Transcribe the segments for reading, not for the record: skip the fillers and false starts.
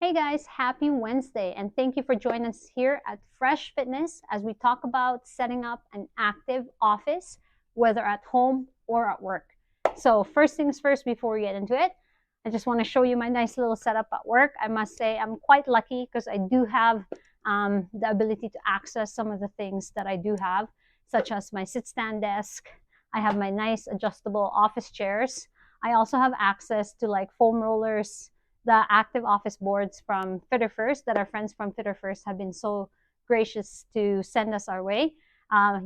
Hey guys, happy Wednesday, and thank you for joining us here at Fresh Fitness as we talk about setting up an active office, whether at home or at work. So, first things first, before we get into it, I just want to show you my nice little setup at work. I must say, I'm quite lucky because I do have the ability to access some of the things that I do have, such as my sit stand desk. I have my nice adjustable office chairs. I also have access to like foam rollers, the active office boards from Fitter First that our friends from Fitter First have been so gracious to send us our way,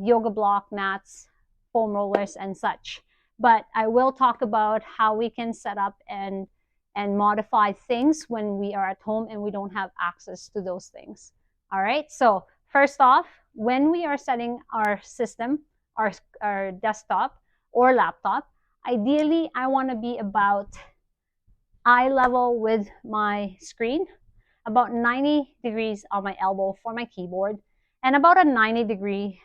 yoga block mats, foam rollers, and such. But I will talk about how we can set up and modify things when we are at home and we don't have access to those things. All right. So first off, when we are setting our system, our desktop or laptop, ideally I want to be about eye level with my screen, about 90 degrees on my elbow for my keyboard, and about a 90-degree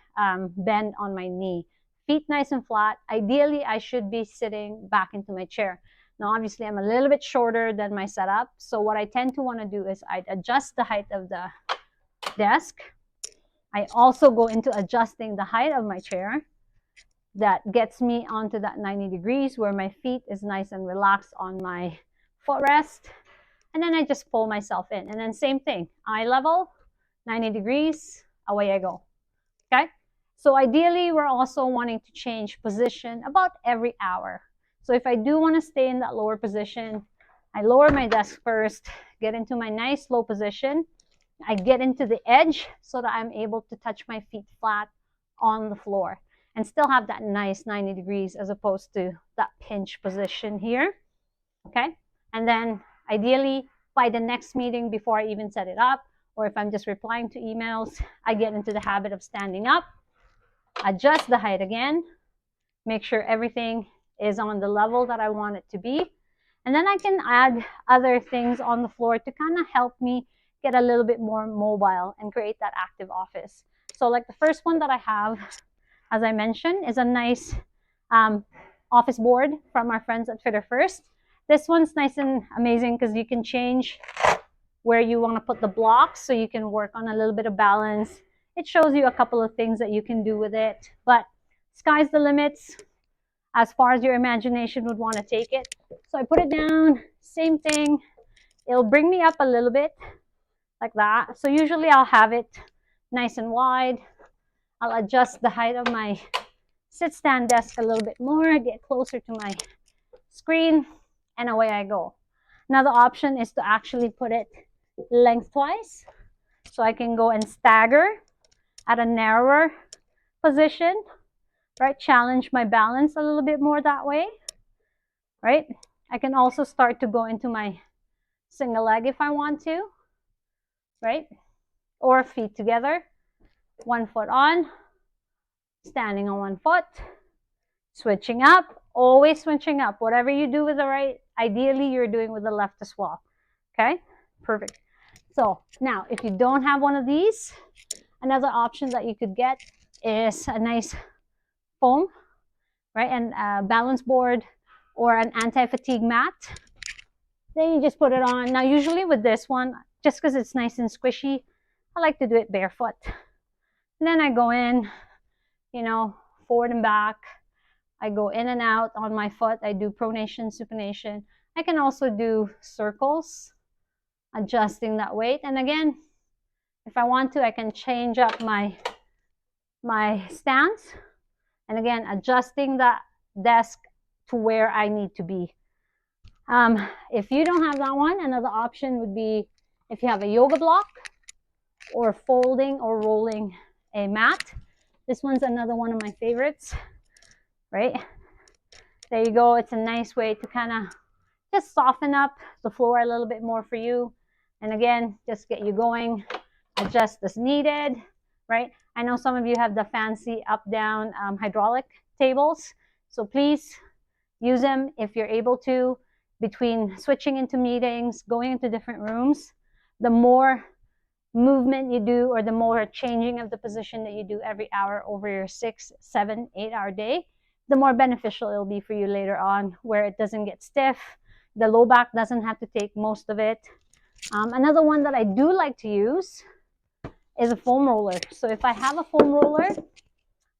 bend on my knee. Feet nice and flat. Ideally, I should be sitting back into my chair. Now, obviously, I'm a little bit shorter than my setup, so what I tend to want to do is I'd adjust the height of the desk. I also go into adjusting the height of my chair. That gets me onto that 90 degrees where my feet is nice and relaxed on my footrest, and then I just pull myself in, and then same thing, eye level, 90 degrees, away I go. Okay, so ideally we're also wanting to change position about every hour. So if I do want to stay in that lower position, I lower my desk first, get into my nice low position, I get into the edge so that I'm able to touch my feet flat on the floor and still have that nice 90 degrees as opposed to that pinch position here. Okay, and then ideally by the next meeting, before I even set it up, or if I'm just replying to emails, I get into the habit of standing up, adjust the height again, make sure everything is on the level that I want it to be, and then I can add other things on the floor to kind of help me get a little bit more mobile and create that active office. So like the first one that I have, as I mentioned, is a nice office board from our friends at Fitter First. This one's nice and amazing because you can change where you want to put the blocks so you can work on a little bit of balance. It shows you a couple of things that you can do with it, but sky's the limits as far as your imagination would want to take it. So I put it down, same thing. It'll bring me up a little bit like that. So usually I'll have it nice and wide. I'll adjust the height of my sit stand desk a little bit more, get closer to my screen, and away I go. Another option is to actually put it lengthwise, so I can go and stagger at a narrower position, right? Challenge my balance a little bit more that way, right? I can also start to go into my single leg if I want to, right? Or feet together, one foot on, standing on one foot, switching up, always switching up. Whatever you do with the right, ideally you're doing with the left as well. Okay, perfect. So now if you don't have one of these, another option that you could get is a nice foam, right? And a balance board or an anti-fatigue mat. Then you just put it on. Now usually with this one, just because it's nice and squishy, I like to do it barefoot. And then I go in, you know, forward and back. I go in and out on my foot. I do pronation, supination. I can also do circles, adjusting that weight. And again, if I want to, I can change up my stance. And again, adjusting that desk to where I need to be. If you don't have that one, another option would be if you have a yoga block or folding or rolling a mat. This one's another one of my favorites, right? There you go. It's a nice way to kind of just soften up the floor a little bit more for you. And again, just get you going, adjust as needed, right? I know some of you have the fancy up-down hydraulic tables. So please use them if you're able to. Between switching into meetings, going into different rooms, the more movement you do or the more changing of the position that you do every hour over your 6, 7, 8-hour day, the more beneficial it'll be for you later on, where it doesn't get stiff. The low back doesn't have to take most of it, Another one that I do like to use is a foam roller. So if I have a foam roller,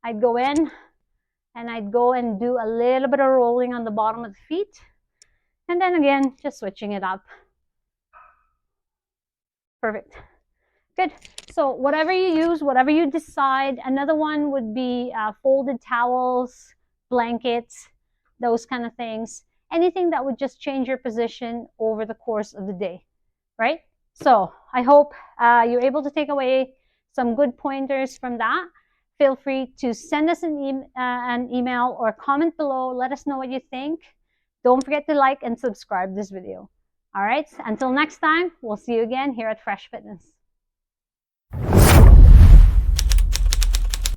I'd go in and I'd go and do a little bit of rolling on the bottom of the feet. And then again, just switching it up. Perfect. Good. So whatever you use, whatever you decide. Another one would be folded towels, blankets, those kind of things. Anything that would just change your position over the course of the day, right? So I hope you're able to take away some good pointers from that. Feel free to send us an email or comment below. Let us know what you think. Don't forget to like and subscribe this video. All right, until next time, we'll see you again here at Fresh Fitness.